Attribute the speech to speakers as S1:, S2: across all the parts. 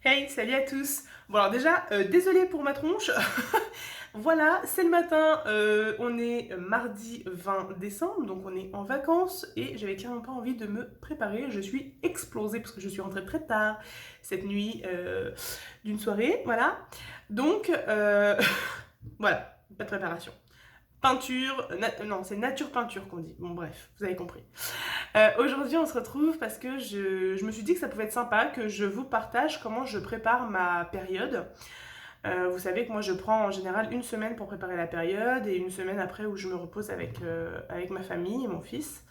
S1: Hey, salut à tous. Bon alors déjà, désolée pour ma tronche. Voilà, c'est le matin, on est mardi 20 décembre, donc on est en vacances et j'avais carrément pas envie de me préparer. Je suis explosée parce que je suis rentrée très tard cette nuit d'une soirée, voilà. Donc, voilà, pas de préparation. Peinture, non, c'est nature peinture qu'on dit. Bon bref, vous avez compris. Aujourd'hui, on se retrouve parce que je me suis dit que ça pouvait être sympa que je vous partage comment je prépare ma période. Vous savez que moi, je prends en général une semaine pour préparer la période et une semaine après où je me repose avec ma famille et mon fils.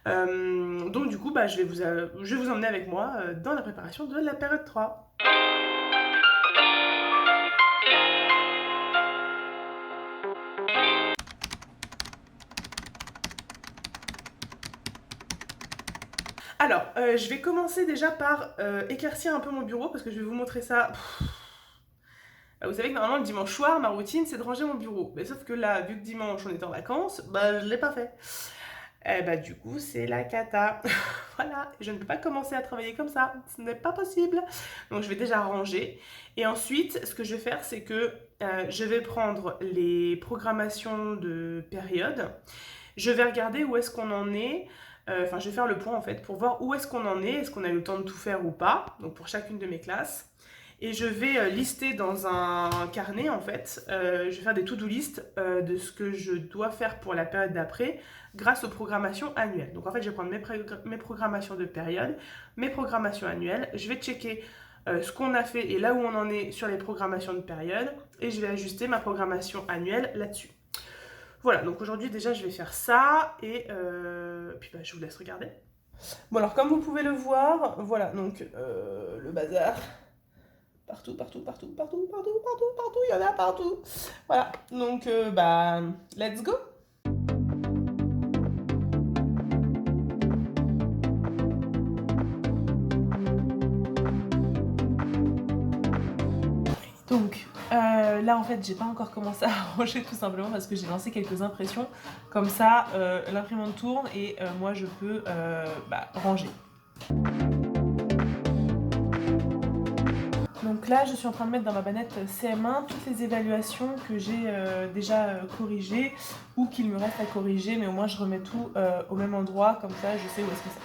S1: Donc du coup, bah, je vais vous emmener avec moi dans la préparation de la période 3. Alors, je vais commencer déjà par éclaircir un peu mon bureau parce que je vais vous montrer ça. Vous savez que normalement le dimanche soir, ma routine c'est de ranger mon bureau. Mais sauf que là, vu que dimanche on est en vacances, bah je l'ai pas fait. Bah du coup c'est la cata. Voilà, je ne peux pas commencer à travailler comme ça, ce n'est pas possible. Donc je vais déjà ranger. Et ensuite, ce que je vais faire, c'est que je vais prendre les programmations de période. Je vais regarder où est-ce qu'on en est. Enfin, je vais faire le point en fait pour voir où est-ce qu'on en est qu'on a eu le temps de tout faire ou pas. Donc pour chacune de mes classes. Et je vais lister dans un carnet en fait, je vais faire des to-do list de ce que je dois faire pour la période d'après grâce aux programmations annuelles. Donc en fait, je vais prendre mes programmations de période, mes programmations annuelles, je vais checker ce qu'on a fait et là où on en est sur les programmations de période et je vais ajuster ma programmation annuelle là-dessus. Voilà, donc aujourd'hui déjà je vais faire ça et puis bah, je vous laisse regarder. Bon alors comme vous pouvez le voir, voilà donc le bazar. Partout, partout, partout, partout, partout, partout, partout, il y en a partout. Voilà, donc bah, let's go. Donc là en fait j'ai pas encore commencé à ranger tout simplement parce que j'ai lancé quelques impressions. Comme ça l'imprimante tourne et moi je peux ranger. Donc là, je suis en train de mettre dans ma bannette CM1 toutes les évaluations que j'ai déjà corrigées ou qu'il me reste à corriger, mais au moins je remets tout au même endroit, comme ça je sais où est-ce que c'est.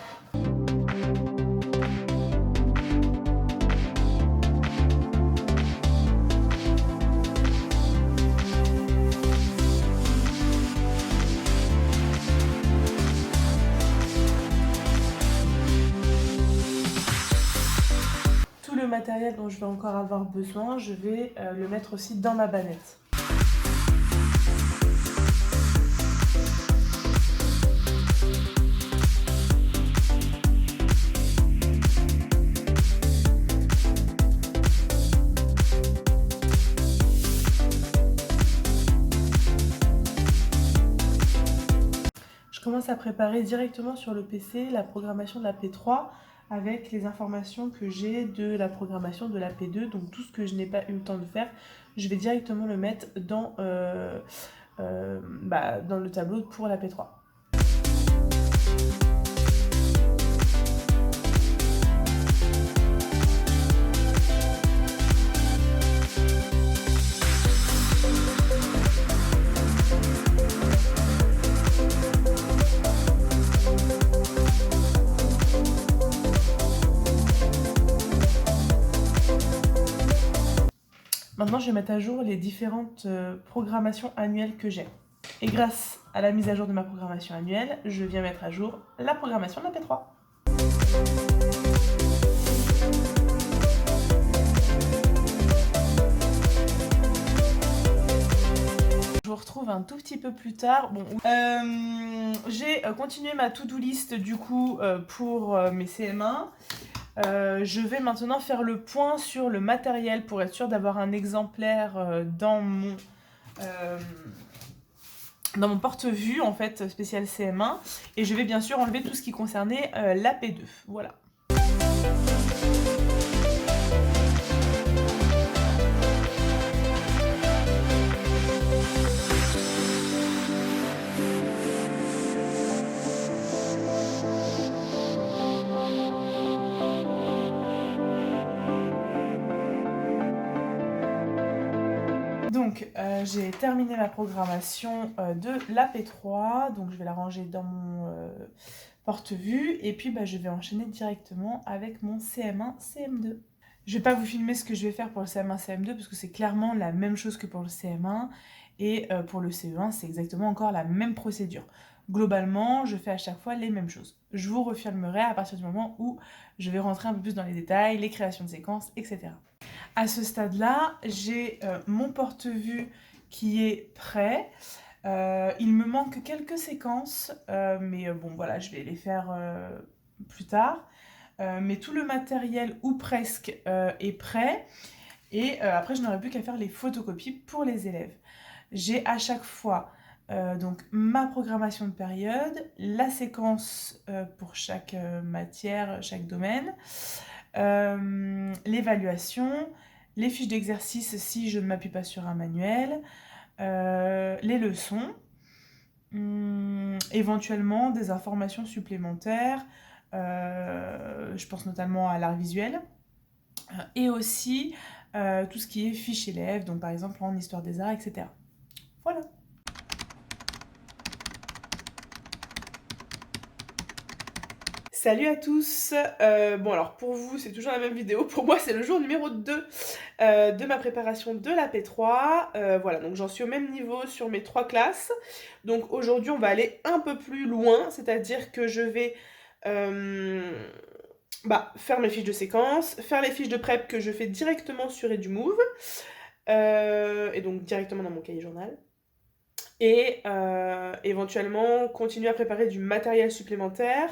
S1: Le matériel dont je vais encore avoir besoin, je vais le mettre aussi dans ma bannette. Je commence à préparer directement sur le PC la programmation de la P3 avec les informations que j'ai de la programmation de la P2. Donc tout ce que je n'ai pas eu le temps de faire, je vais directement le mettre dans le tableau pour la P3. Maintenant, je vais mettre à jour les différentes programmations annuelles que j'ai. Et grâce à la mise à jour de ma programmation annuelle, je viens mettre à jour la programmation de la P3. Je vous retrouve un tout petit peu plus tard. Bon, j'ai continué ma to-do list du coup pour mes CM1. Je vais maintenant faire le point sur le matériel pour être sûr d'avoir un exemplaire dans mon porte-vue en fait spécial CM1 et je vais bien sûr enlever tout ce qui concernait la P2. Voilà. Donc, j'ai terminé ma programmation de l'AP3, donc je vais la ranger dans mon porte-vue, et puis je vais enchaîner directement avec mon CM1, CM2. Je vais pas vous filmer ce que je vais faire pour le CM1, CM2, parce que c'est clairement la même chose que pour le CM1, et pour le CE1, c'est exactement encore la même procédure. Globalement, je fais à chaque fois les mêmes choses. Je vous refilmerai à partir du moment où je vais rentrer un peu plus dans les détails, les créations de séquences, etc. À ce stade-là, j'ai mon porte-vue qui est prêt. Il me manque quelques séquences, mais bon voilà, je vais les faire plus tard. Mais tout le matériel, ou presque, est prêt. Et après, je n'aurai plus qu'à faire les photocopies pour les élèves. J'ai à chaque fois donc ma programmation de période, la séquence pour chaque matière, chaque domaine, l'évaluation, les fiches d'exercice si je ne m'appuie pas sur un manuel, les leçons, éventuellement des informations supplémentaires, je pense notamment à l'art visuel, et aussi tout ce qui est fiches élèves, donc par exemple en histoire des arts, etc. Voilà. Salut à tous. Bon alors pour vous c'est toujours la même vidéo, pour moi c'est le jour numéro 2 de ma préparation de la P3. Voilà, donc j'en suis au même niveau sur mes 3 classes. Donc aujourd'hui on va aller un peu plus loin, c'est-à-dire que je vais faire mes fiches de séquence, faire les fiches de prep que je fais directement sur EduMove, et donc directement dans mon cahier journal. Et éventuellement continuer à préparer du matériel supplémentaire.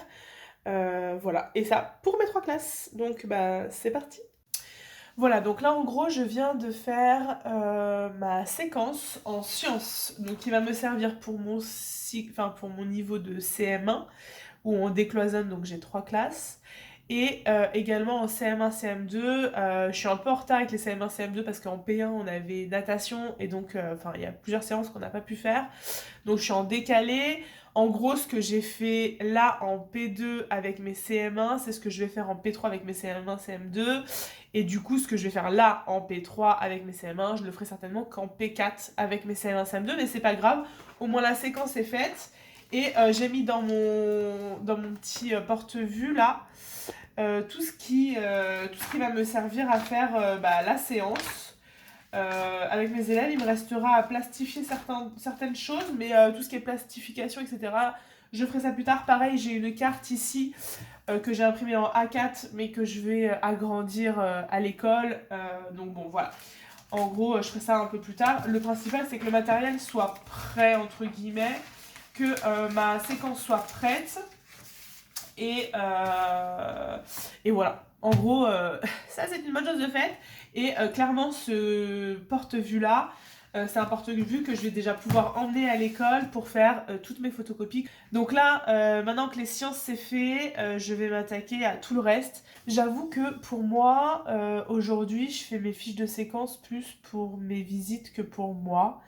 S1: Voilà, et ça pour mes 3 classes, donc c'est parti. Voilà, donc là en gros je viens de faire ma séquence en sciences, donc qui va me servir pour mon niveau de CM1, où on décloisonne, donc j'ai 3 classes. Et également en CM1, CM2, je suis un peu en retard avec les CM1, CM2 parce qu'en P1 on avait natation et donc il y a plusieurs séances qu'on n'a pas pu faire. Donc je suis en décalé. En gros, ce que j'ai fait là en P2 avec mes CM1, c'est ce que je vais faire en P3 avec mes CM1, CM2. Et du coup, ce que je vais faire là en P3 avec mes CM1, je le ferai certainement qu'en P4 avec mes CM1, CM2. Mais c'est pas grave, au moins la séquence est faite. Et j'ai mis dans mon petit porte-vue là tout ce qui va me servir à faire la séance. Avec mes élèves, il me restera à plastifier certaines choses, mais tout ce qui est plastification, etc., je ferai ça plus tard. Pareil, j'ai une carte ici que j'ai imprimée en A4, mais que je vais agrandir à l'école. Donc bon, voilà. En gros, je ferai ça un peu plus tard. Le principal, c'est que le matériel soit prêt, entre guillemets, que ma séquence soit prête. Et voilà. En gros, ça c'est une bonne chose de faite. Et clairement, ce porte-vue là, c'est un porte-vue que je vais déjà pouvoir emmener à l'école pour faire toutes mes photocopies. Donc là, maintenant que les sciences c'est fait, je vais m'attaquer à tout le reste. J'avoue que pour moi, aujourd'hui, je fais mes fiches de séquence plus pour mes visites que pour moi.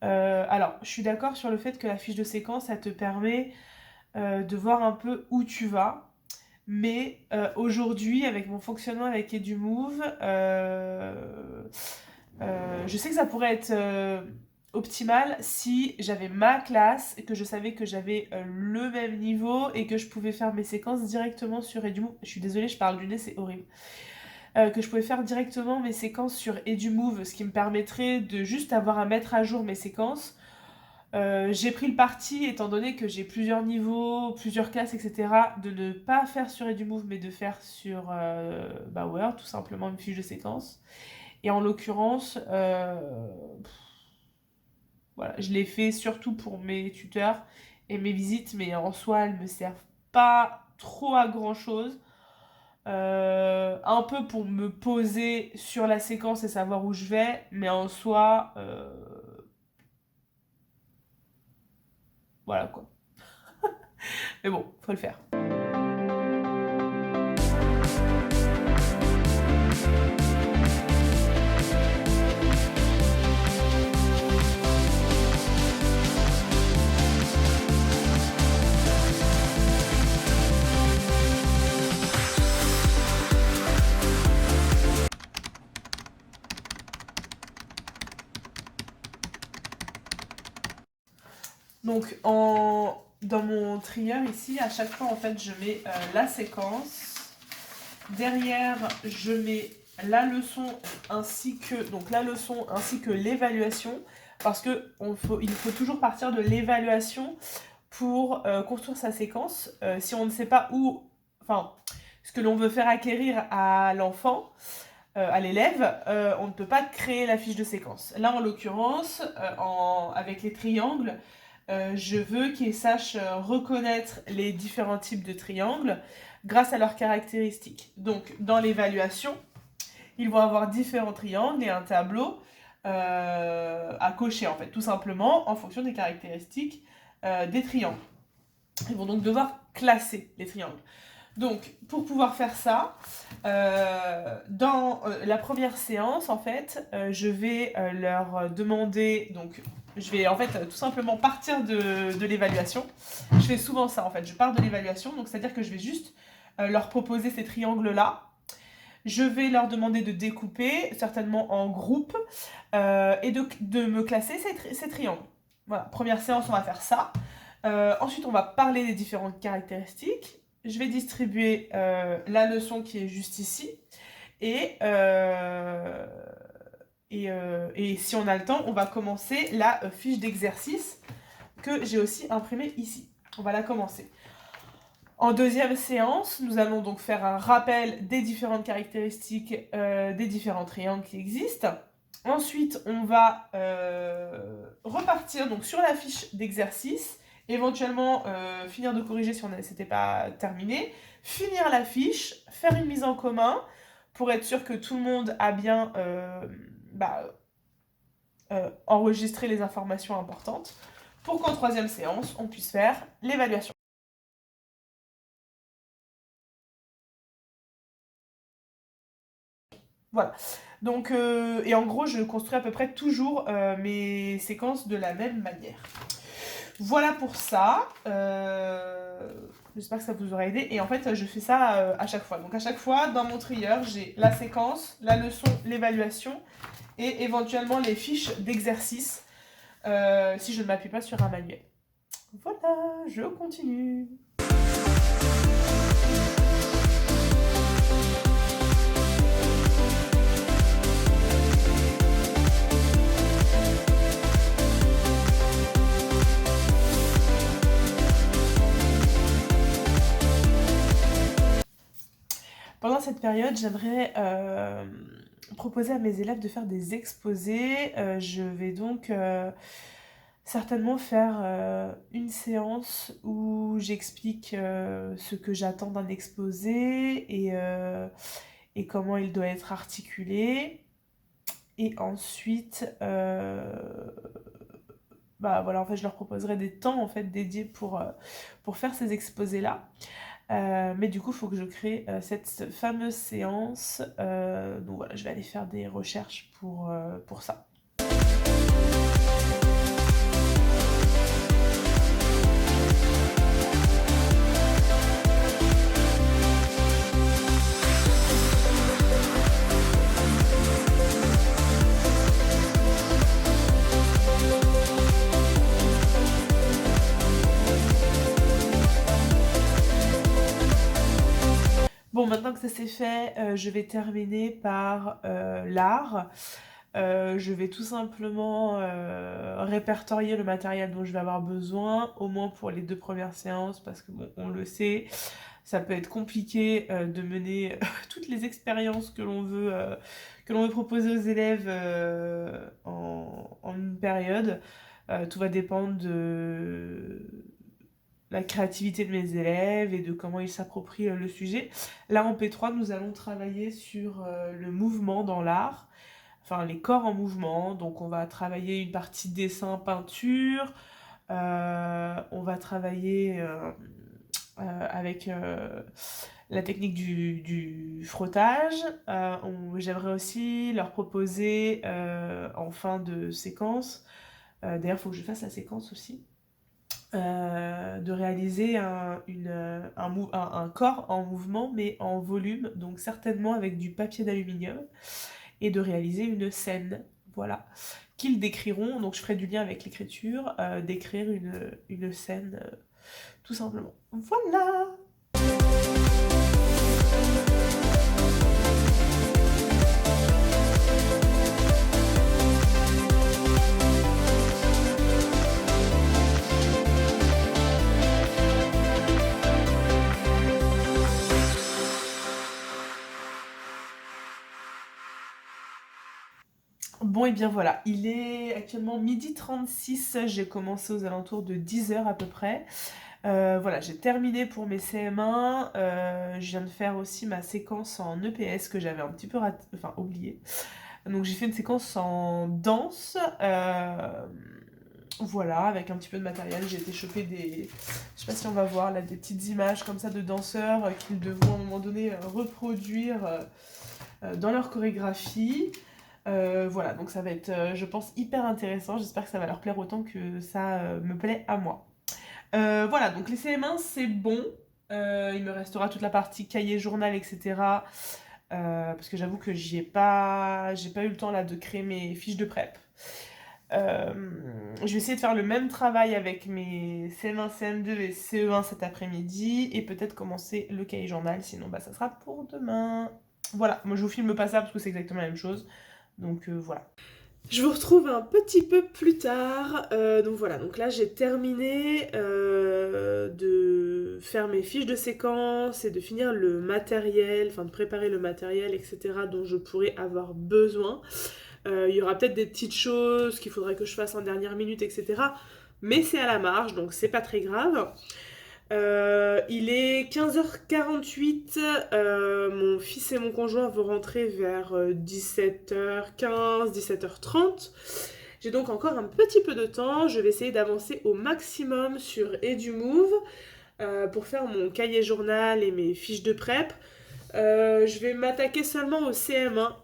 S1: Alors, je suis d'accord sur le fait que la fiche de séquence, ça te permet de voir un peu où tu vas. Mais aujourd'hui, avec mon fonctionnement avec EduMove, je sais que ça pourrait être optimal si j'avais ma classe et que je savais que j'avais le même niveau et que je pouvais faire mes séquences directement sur EduMove. Je suis désolée, je parle du nez, c'est horrible. Que je pouvais faire directement mes séquences sur EduMove, ce qui me permettrait de juste avoir à mettre à jour mes séquences. J'ai pris le parti, étant donné que j'ai plusieurs niveaux, plusieurs classes, etc., de ne pas faire sur EduMove, mais de faire sur Word, tout simplement une fiche de séquence. Et en l'occurrence, voilà, je l'ai fait surtout pour mes tuteurs et mes visites, mais en soi, elles ne me servent pas trop à grand-chose. Un peu pour me poser sur la séquence et savoir où je vais, mais en soi... Voilà quoi. Mais bon, faut le faire.
S2: Donc dans mon trieur ici, à chaque fois en fait je mets la séquence. Derrière je mets la leçon ainsi que l'évaluation, parce que il faut toujours partir de l'évaluation pour construire sa séquence. Si on ne sait pas ce que l'on veut faire acquérir à l'enfant, à l'élève, on ne peut pas créer la fiche de séquence. Là, en l'occurrence, avec les triangles, je veux qu'ils sachent reconnaître les différents types de triangles grâce à leurs caractéristiques. Donc, dans l'évaluation, ils vont avoir différents triangles et un tableau à cocher, en fait, tout simplement en fonction des caractéristiques des triangles. Ils vont donc devoir classer les triangles. Donc, pour pouvoir faire ça, dans la première séance, en fait, je vais leur demander, donc je vais en fait tout simplement partir de l'évaluation. Je fais souvent ça en fait, je pars de l'évaluation, donc c'est-à-dire que je vais juste leur proposer ces triangles-là. Je vais leur demander de découper, certainement en groupes, et de me classer ces triangles. Voilà, première séance, on va faire ça. Ensuite, on va parler des différentes caractéristiques. Je vais distribuer la leçon qui est juste ici. Et si on a le temps, on va commencer la fiche d'exercice que j'ai aussi imprimée ici. On va la commencer. En deuxième séance, nous allons donc faire un rappel des différentes caractéristiques des différents triangles qui existent. Ensuite, on va repartir donc sur la fiche d'exercice, éventuellement finir de corriger si c'était pas terminé, finir la fiche, faire une mise en commun pour être sûr que tout le monde a bien enregistré les informations importantes, pour qu'en troisième séance, on puisse faire l'évaluation. Voilà. Donc, et en gros, je construis à peu près toujours mes séquences de la même manière. Voilà pour ça. J'espère que ça vous aura aidé. Et en fait, je fais ça à chaque fois. Donc à chaque fois, dans mon trieur, j'ai la séquence, la leçon, l'évaluation et éventuellement les fiches d'exercice si je ne m'appuie pas sur un manuel. Voilà, je continue. Pendant cette période, j'aimerais proposer à mes élèves de faire des exposés. Je vais donc certainement faire une séance où j'explique ce que j'attends d'un exposé et comment il doit être articulé. Et ensuite, voilà, en fait, je leur proposerai des temps en fait dédiés pour faire ces exposés-là. Mais du coup, il faut que je crée cette fameuse séance. Donc voilà, je vais aller faire des recherches pour ça. Bon, maintenant que ça c'est fait, je vais terminer par l'art. Je vais tout simplement répertorier le matériel dont je vais avoir besoin, au moins pour les 2 premières séances, parce que bon, on le sait, ça peut être compliqué de mener toutes les expériences que l'on veut proposer aux élèves en une période. Tout va dépendre de la créativité de mes élèves et de comment ils s'approprient le sujet. Là, en P3, nous allons travailler sur le mouvement dans l'art, enfin les corps en mouvement. Donc, on va travailler une partie dessin, peinture. On va travailler avec la technique du frottage. J'aimerais aussi leur proposer en fin de séquence, d'ailleurs, il faut que je fasse la séquence aussi, de réaliser un corps en mouvement mais en volume, donc certainement avec du papier d'aluminium, et de réaliser une scène, voilà, qu'ils décriront, donc je ferai du lien avec l'écriture, d'écrire une scène tout simplement. Voilà. Bon, et bien voilà, il est actuellement 12h36, j'ai commencé aux alentours de 10h à peu près. Voilà, j'ai terminé pour mes CM1, je viens de faire aussi ma séquence en EPS que j'avais un petit peu oublié. Donc j'ai fait une séquence en danse, voilà, avec un petit peu de matériel. J'ai été choper des, je sais pas si on va voir là, des petites images comme ça de danseurs qu'ils devront à un moment donné reproduire dans leur chorégraphie. Voilà, donc ça va être, je pense, hyper intéressant. J'espère que ça va leur plaire autant que ça me plaît à moi. Voilà, donc les CM1, c'est bon. Il me restera toute la partie cahier, journal, etc. Parce que j'avoue que j'ai pas eu le temps là de créer mes fiches de prep. Je vais essayer de faire le même travail avec mes CM1, CM2 et CE1 cet après-midi et peut-être commencer le cahier journal, sinon bah, ça sera pour demain. Voilà, moi je vous filme pas ça parce que c'est exactement la même chose, donc voilà. Je vous retrouve un petit peu plus tard, donc voilà, donc là j'ai terminé de faire mes fiches de séquence et de finir le matériel, enfin de préparer le matériel, etc. dont je pourrais avoir besoin. Il y aura peut-être des petites choses qu'il faudrait que je fasse en dernière minute, etc. Mais c'est à la marge, donc c'est pas très grave. Il est 15h48, mon fils et mon conjoint vont rentrer vers 17h15, 17h30. J'ai donc encore un petit peu de temps, je vais essayer d'avancer au maximum sur EduMove pour faire mon cahier journal et mes fiches de prep. Je vais m'attaquer seulement au CM1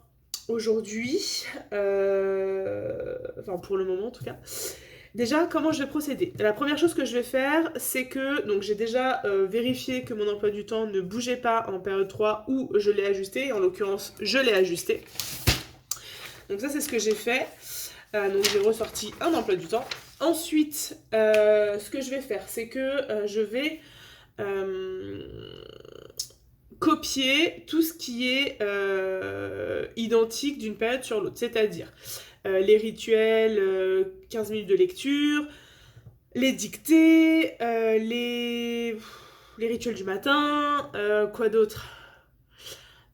S2: aujourd'hui, enfin pour le moment en tout cas. Déjà, comment je vais procéder? La première chose que je vais faire, c'est que donc j'ai déjà vérifié que mon emploi du temps ne bougeait pas en période 3 où je l'ai ajusté. En l'occurrence, je l'ai ajusté. Donc ça, c'est ce que j'ai fait. Donc j'ai ressorti un emploi du temps. Ensuite, ce que je vais faire, c'est que je vais copier tout ce qui est identique d'une période sur l'autre. C'est-à-dire les rituels, 15 minutes de lecture, les dictées, les rituels du matin, quoi d'autre,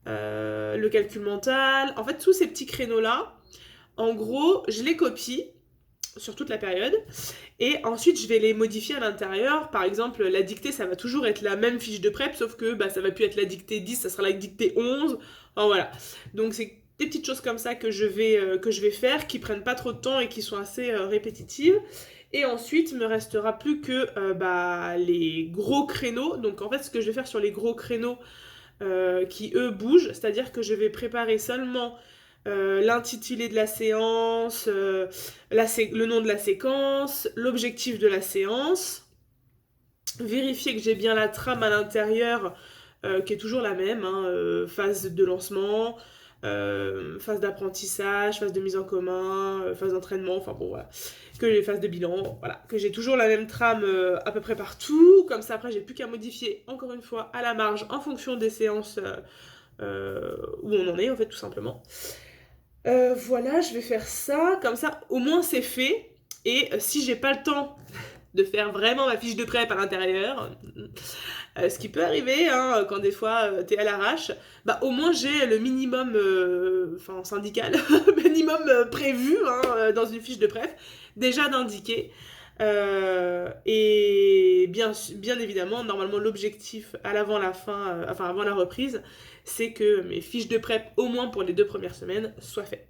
S2: le calcul mental. En fait, tous ces petits créneaux-là, en gros, je les copie sur toute la période et ensuite je vais les modifier à l'intérieur. Par exemple, la dictée, ça va toujours être la même fiche de prep, sauf que ça va plus être la dictée 10, ça sera la dictée 11. Enfin, voilà. Donc c'est des petites choses comme ça que je vais faire, qui prennent pas trop de temps et qui sont assez répétitives. Et ensuite, il me restera plus que les gros créneaux. Donc en fait, ce que je vais faire sur les gros créneaux qui, eux, bougent, c'est-à-dire que je vais préparer seulement l'intitulé de la séance, le nom de la séquence, l'objectif de la séance, vérifier que j'ai bien la trame à l'intérieur qui est toujours la même, phase de lancement, phase d'apprentissage, phase de mise en commun, phase d'entraînement, enfin bon voilà, que les phases de bilan, voilà, que j'ai toujours la même trame à peu près partout, comme ça après j'ai plus qu'à modifier encore une fois à la marge en fonction des séances où on en est en fait tout simplement. Voilà, je vais faire ça, comme ça au moins c'est fait, et si j'ai pas le temps de faire vraiment ma fiche de prep à l'intérieur, ce qui peut arriver quand des fois t'es à l'arrache, au moins j'ai le minimum syndical, minimum prévu dans une fiche de prep, déjà d'indiquer. Et bien évidemment, normalement l'objectif avant la reprise, c'est que mes fiches de prep, au moins pour les 2 premières semaines, soient faites.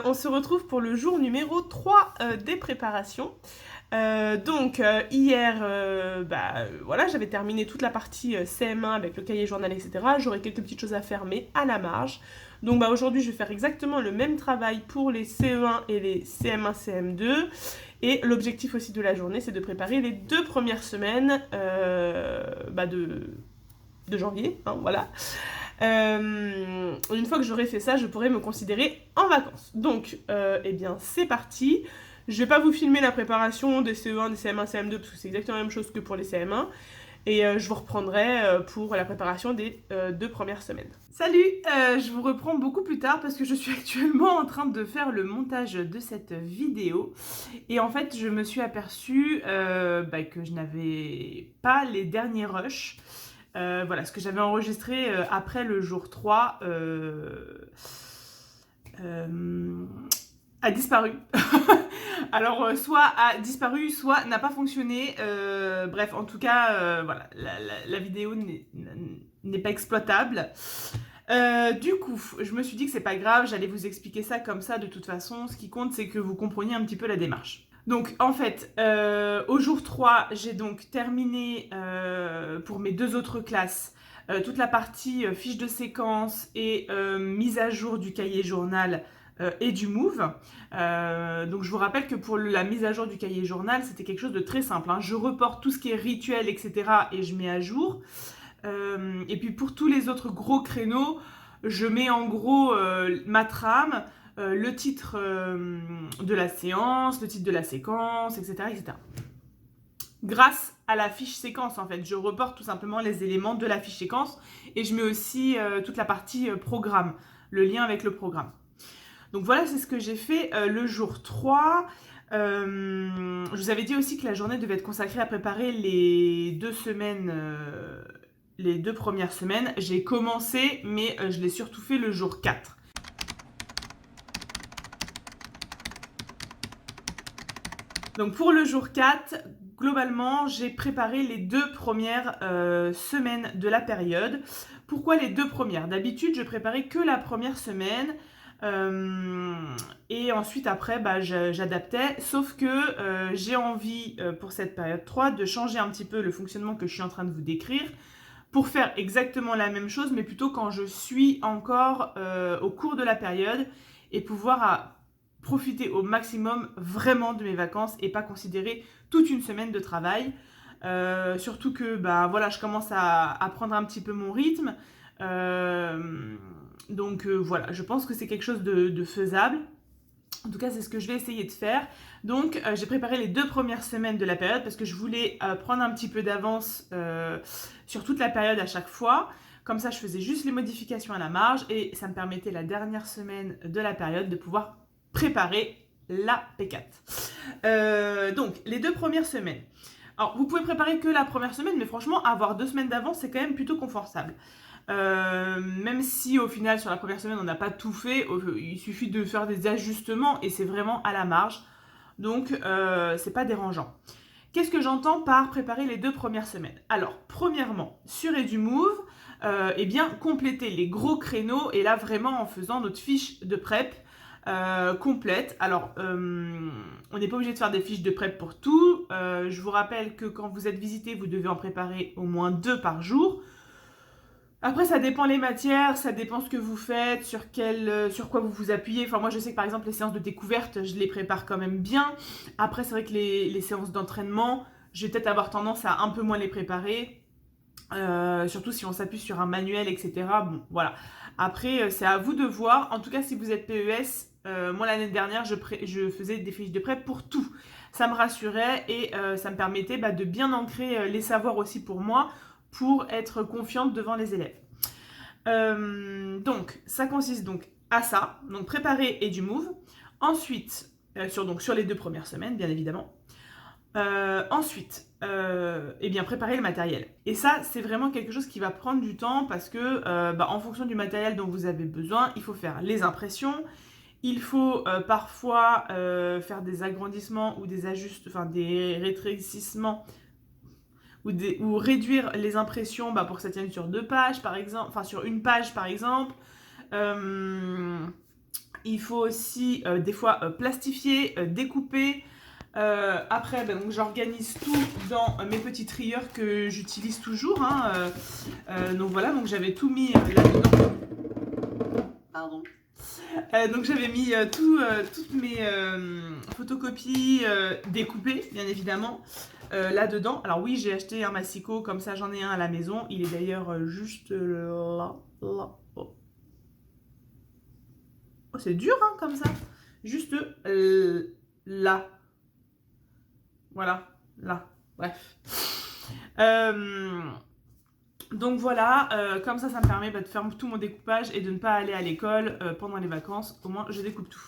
S2: on se retrouve pour le jour numéro 3 des préparations. Hier, voilà, j'avais terminé toute la partie CM1 avec le cahier journal, etc. J'aurais quelques petites choses à faire, mais à la marge. Donc aujourd'hui, je vais faire exactement le même travail pour les CE1 et les CM1, CM2. Et l'objectif aussi de la journée, c'est de préparer les 2 premières semaines de janvier, hein, voilà. Une fois que j'aurai fait ça, je pourrai me considérer en vacances. Donc, c'est parti. Je vais pas vous filmer la préparation des CE1, des CM1, CM2 parce que c'est exactement la même chose que pour les CM1. Et je vous reprendrai pour la préparation des 2 premières semaines. Salut, je vous reprends beaucoup plus tard parce que je suis actuellement en train de faire le montage de cette vidéo. Et en fait, je me suis aperçue que je n'avais pas les derniers rushs. Voilà, ce que j'avais enregistré après le jour 3 a disparu. Alors, soit a disparu, soit n'a pas fonctionné. Bref, en tout cas, voilà, la vidéo n'est pas exploitable. Du coup, je me suis dit que c'est pas grave, j'allais vous expliquer ça comme ça de toute façon. Ce qui compte, c'est que vous compreniez un petit peu la démarche. Donc en fait, au jour 3, j'ai donc terminé pour mes 2 autres classes toute la partie fiche de séquence et mise à jour du cahier journal et du Move. Donc je vous rappelle que pour la mise à jour du cahier journal, c'était quelque chose de très simple, hein. Je reporte tout ce qui est rituel, etc. et je mets à jour. Et puis pour tous les autres gros créneaux, je mets en gros ma trame, le titre de la séance, le titre de la séquence, etc., etc. Grâce à la fiche séquence, en fait, je reporte tout simplement les éléments de la fiche séquence et je mets aussi toute la partie programme, le lien avec le programme. Donc voilà, c'est ce que j'ai fait le jour 3. Je vous avais dit aussi que la journée devait être consacrée à préparer les 2 semaines, les 2 premières semaines. J'ai commencé, mais je l'ai surtout fait le jour 4. Donc pour le jour 4, globalement, j'ai préparé les 2 premières semaines de la période. Pourquoi les 2 premières? D'habitude, je préparais que la première semaine. Et ensuite après j'adaptais, sauf que j'ai envie pour cette période 3 de changer un petit peu le fonctionnement que je suis en train de vous décrire pour faire exactement la même chose mais plutôt quand je suis encore au cours de la période et pouvoir profiter au maximum vraiment de mes vacances et pas considérer toute une semaine de travail. Surtout que voilà, je commence à prendre un petit peu mon rythme. Donc voilà, je pense que c'est quelque chose de faisable. En tout cas, c'est ce que je vais essayer de faire. Donc, j'ai préparé les 2 premières semaines de la période parce que je voulais prendre un petit peu d'avance sur toute la période à chaque fois. Comme ça, je faisais juste les modifications à la marge et ça me permettait la dernière semaine de la période de pouvoir préparer la P4. Donc, les 2 premières semaines. Alors, vous pouvez préparer que la première semaine, mais franchement, avoir 2 semaines d'avance, c'est quand même plutôt confortable. Même si au final sur la première semaine on n'a pas tout fait, il suffit de faire des ajustements et c'est vraiment à la marge, donc c'est pas dérangeant. Qu'est-ce que j'entends par préparer les 2 premières semaines? Alors premièrement, sur EduMove, compléter les gros créneaux et là vraiment en faisant notre fiche de prep complète. Alors on n'est pas obligé de faire des fiches de prep pour tout. Je vous rappelle que quand vous êtes visité, vous devez en préparer au moins 2 par jour. Après, ça dépend les matières, ça dépend ce que vous faites, sur quoi vous vous appuyez. Enfin, moi, je sais que par exemple, les séances de découverte, je les prépare quand même bien. Après, c'est vrai que les séances d'entraînement, je vais peut-être avoir tendance à un peu moins les préparer. Surtout si on s'appuie sur un manuel, etc. Bon, voilà. Après, c'est à vous de voir. En tout cas, si vous êtes PES, moi, l'année dernière, je faisais des fiches de prep pour tout. Ça me rassurait et ça me permettait de bien ancrer les savoirs aussi pour moi, pour être confiante devant les élèves. Donc, ça consiste donc à ça, donc préparer EduMove. Ensuite, sur les 2 premières semaines, bien évidemment. Ensuite, préparer le matériel. Et ça, c'est vraiment quelque chose qui va prendre du temps parce que, en fonction du matériel dont vous avez besoin, il faut faire les impressions. Il faut parfois faire des agrandissements ou des des rétrécissements ou réduire les impressions pour que ça tienne sur 2 pages par exemple, enfin sur une page par exemple.
S1: Il faut aussi des fois plastifier, découper. Après, donc j'organise tout dans mes petits trieurs que j'utilise toujours. Hein, donc voilà, donc j'avais tout mis là-dedans. Pardon. Donc j'avais mis toutes mes photocopies découpées, bien évidemment, là-dedans. Alors oui, j'ai acheté un massicot, comme ça j'en ai un à la maison. Il est d'ailleurs juste là. Oh, oh c'est dur, hein, comme ça. Juste là. Voilà, là. Bref. Donc voilà, comme ça me permet de faire tout mon découpage et de ne pas aller à l'école pendant les vacances. Au moins, je découpe tout.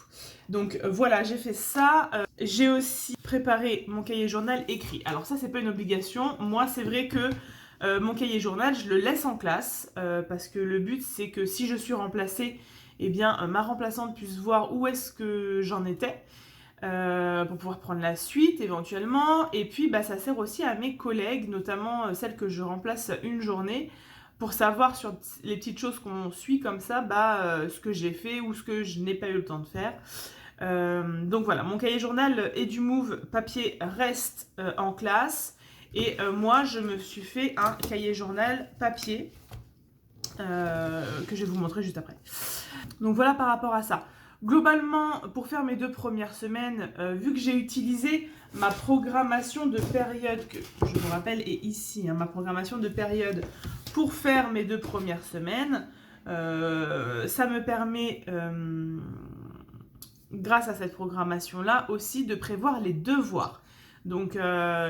S1: Donc voilà, j'ai fait ça. J'ai aussi préparé mon cahier journal écrit. Alors ça, c'est pas une obligation. Moi, c'est vrai que mon cahier journal, je le laisse en classe parce que le but, c'est que si je suis remplacée, eh bien, ma remplaçante puisse voir où est-ce que j'en étais. Pour pouvoir prendre la suite éventuellement. Et puis ça sert aussi à mes collègues, notamment celles que je remplace une journée, pour savoir sur les petites choses qu'on suit comme ça, ce que j'ai fait ou ce que je n'ai pas eu le temps de faire. Donc voilà, mon cahier journal et du move papier reste en classe. Et moi, je me suis fait un cahier journal papier que je vais vous montrer juste après. Donc voilà par rapport à ça. Globalement, pour faire mes 2 premières semaines, vu que j'ai utilisé ma programmation de période, que je vous rappelle est ici, hein, ma programmation de période pour faire mes 2 premières semaines, ça me permet, grâce à cette programmation-là, aussi de prévoir les devoirs. Donc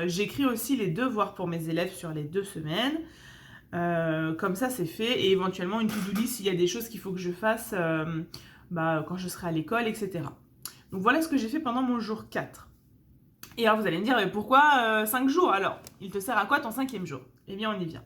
S1: j'écris aussi les devoirs pour mes élèves sur les 2 semaines. Comme ça c'est fait, et éventuellement une to-do list s'il y a des choses qu'il faut que je fasse quand je serai à l'école, etc. Donc voilà ce que j'ai fait pendant mon jour 4. Et alors vous allez me dire, mais pourquoi 5 jours alors? Il te sert à quoi ton 5e jour? Eh bien on y vient.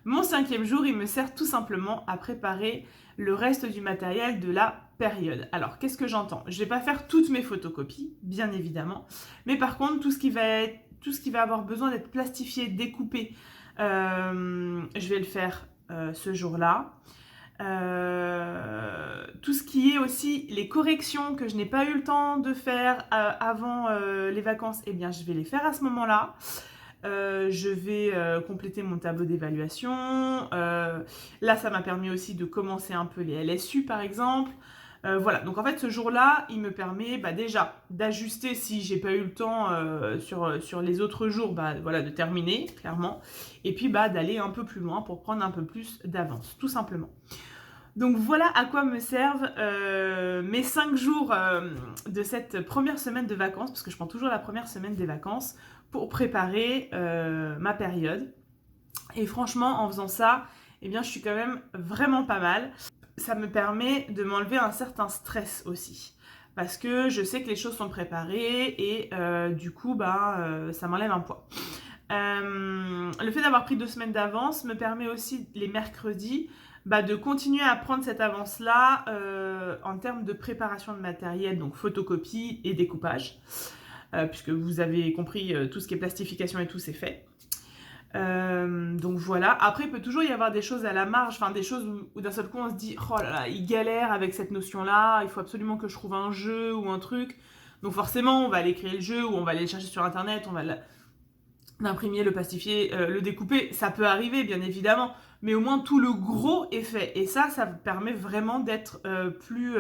S1: Mon 5e jour, il me sert tout simplement à préparer le reste du matériel de la période. Alors, qu'est-ce que j'entends? Je ne vais pas faire toutes mes photocopies, bien évidemment, mais par contre, tout ce qui va avoir besoin d'être plastifié, découpé, je vais le faire ce jour-là. Tout ce qui est aussi les corrections que je n'ai pas eu le temps de faire avant les vacances, eh bien, je vais les faire à ce moment-là. Je vais compléter mon tableau d'évaluation. Là, ça m'a permis aussi de commencer un peu les LSU, par exemple. Voilà, donc en fait, ce jour-là, il me permet déjà d'ajuster si j'ai pas eu le temps sur les autres jours, voilà, de terminer, clairement. Et puis d'aller un peu plus loin pour prendre un peu plus d'avance, tout simplement. Donc voilà à quoi me servent mes 5 jours de cette première semaine de vacances, parce que je prends toujours la première semaine des vacances pour préparer ma période. Et franchement, en faisant ça, eh bien, je suis quand même vraiment pas mal. Ça me permet de m'enlever un certain stress aussi. Parce que je sais que les choses sont préparées et du coup, ça m'enlève un poids. Le fait d'avoir pris 2 semaines d'avance me permet aussi les mercredis de continuer à prendre cette avance-là en termes de préparation de matériel, donc photocopie et découpage. Puisque vous avez compris, tout ce qui est plastification et tout, c'est fait. Donc voilà. Après, il peut toujours y avoir des choses à la marge, enfin des choses où d'un seul coup on se dit « Oh là là, il galère avec cette notion-là, il faut absolument que je trouve un jeu ou un truc. » Donc forcément, on va aller créer le jeu ou on va aller le chercher sur Internet, on va l'imprimer, le plastifier, le découper. Ça peut arriver, bien évidemment, mais au moins tout le gros est fait. Et ça permet vraiment d'être plus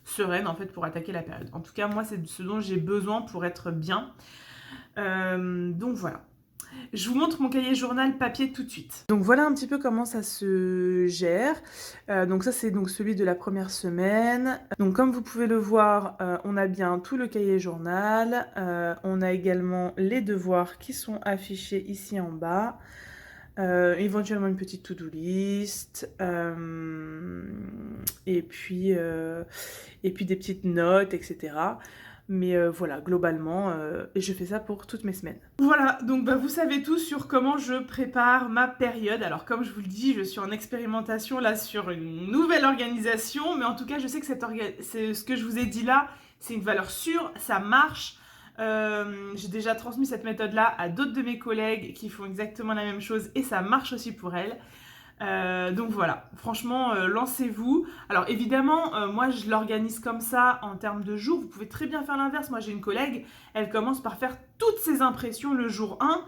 S1: sereine en fait pour attaquer la période. En tout cas, moi, c'est ce dont j'ai besoin pour être bien. Donc voilà. Je vous montre mon cahier journal papier tout de suite. Donc voilà un petit peu comment ça se gère. Donc ça c'est donc celui de la première semaine. Donc comme vous pouvez le voir, on a bien tout le cahier journal. On a également les devoirs qui sont affichés ici en bas. Éventuellement une petite to-do list. Et puis des petites notes, etc. Mais voilà, globalement, je fais ça pour toutes mes semaines. Voilà, donc vous savez tout sur comment je prépare ma période. Alors comme je vous le dis, je suis en expérimentation là sur une nouvelle organisation. Mais en tout cas, je sais que ce que je vous ai dit là, c'est une valeur sûre, ça marche.
S2: J'ai déjà transmis cette méthode-là à d'autres de mes collègues qui font exactement la même chose et ça marche aussi pour elles. Donc voilà, franchement, lancez-vous. Alors évidemment, moi je l'organise comme ça en termes de jours. Vous pouvez très bien faire l'inverse. Moi j'ai une collègue, elle commence par faire toutes ses impressions le jour 1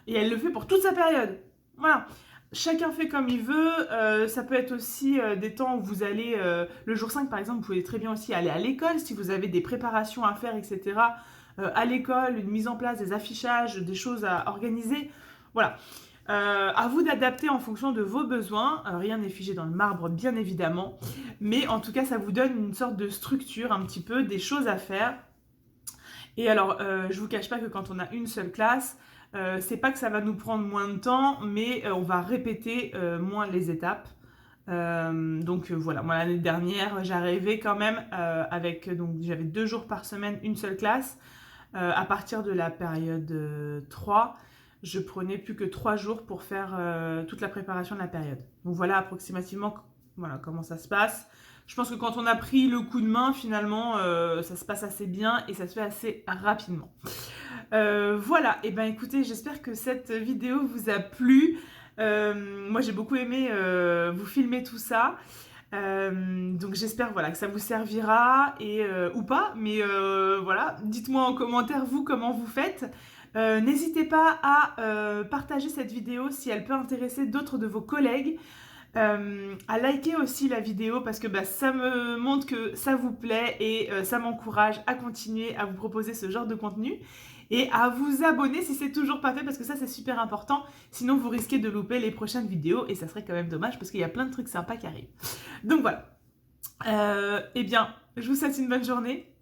S2: et elle le fait pour toute sa période. Voilà. Chacun fait comme il veut. Ça peut être aussi des temps où vous allez, le jour 5 par exemple, vous pouvez très bien aussi aller à l'école si vous avez des préparations à faire, etc. À l'école, une mise en place, des affichages, des choses à organiser. Voilà. À vous d'adapter en fonction de vos besoins. Rien n'est figé dans le marbre, bien évidemment. Mais en tout cas, ça vous donne une sorte de structure, un petit peu, des choses à faire. Et alors, je vous cache pas que quand on a une seule classe, c'est pas que ça va nous prendre moins de temps, mais on va répéter moins les étapes. Donc voilà, moi l'année dernière, j'arrivais quand même avec, donc j'avais 2 jours par semaine, une seule classe. À partir de la période 3, je prenais plus que 3 jours pour faire toute la préparation de la période. Donc voilà approximativement voilà, comment ça se passe. Je pense que quand on a pris le coup de main, finalement, ça se passe assez bien et ça se fait assez rapidement. Voilà, et ben écoutez, j'espère que cette vidéo vous a plu. Moi j'ai beaucoup aimé vous filmer tout ça. Donc j'espère voilà, que ça vous servira et, ou pas, mais voilà, dites-moi en commentaire vous comment vous faites. N'hésitez pas à partager cette vidéo si elle peut intéresser d'autres de vos collègues. À liker aussi la vidéo parce que bah, ça me montre que ça vous plaît et ça m'encourage à continuer à vous proposer ce genre de contenu et à vous abonner si c'est toujours pas fait parce que ça c'est super important, sinon vous risquez de louper les prochaines vidéos et ça serait quand même dommage parce qu'il y a plein de trucs sympas qui arrivent. Donc voilà, eh bien je vous souhaite une bonne journée,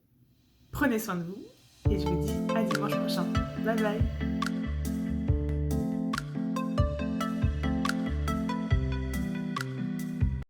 S2: prenez soin de vous et je vous dis à dimanche prochain. Bye bye.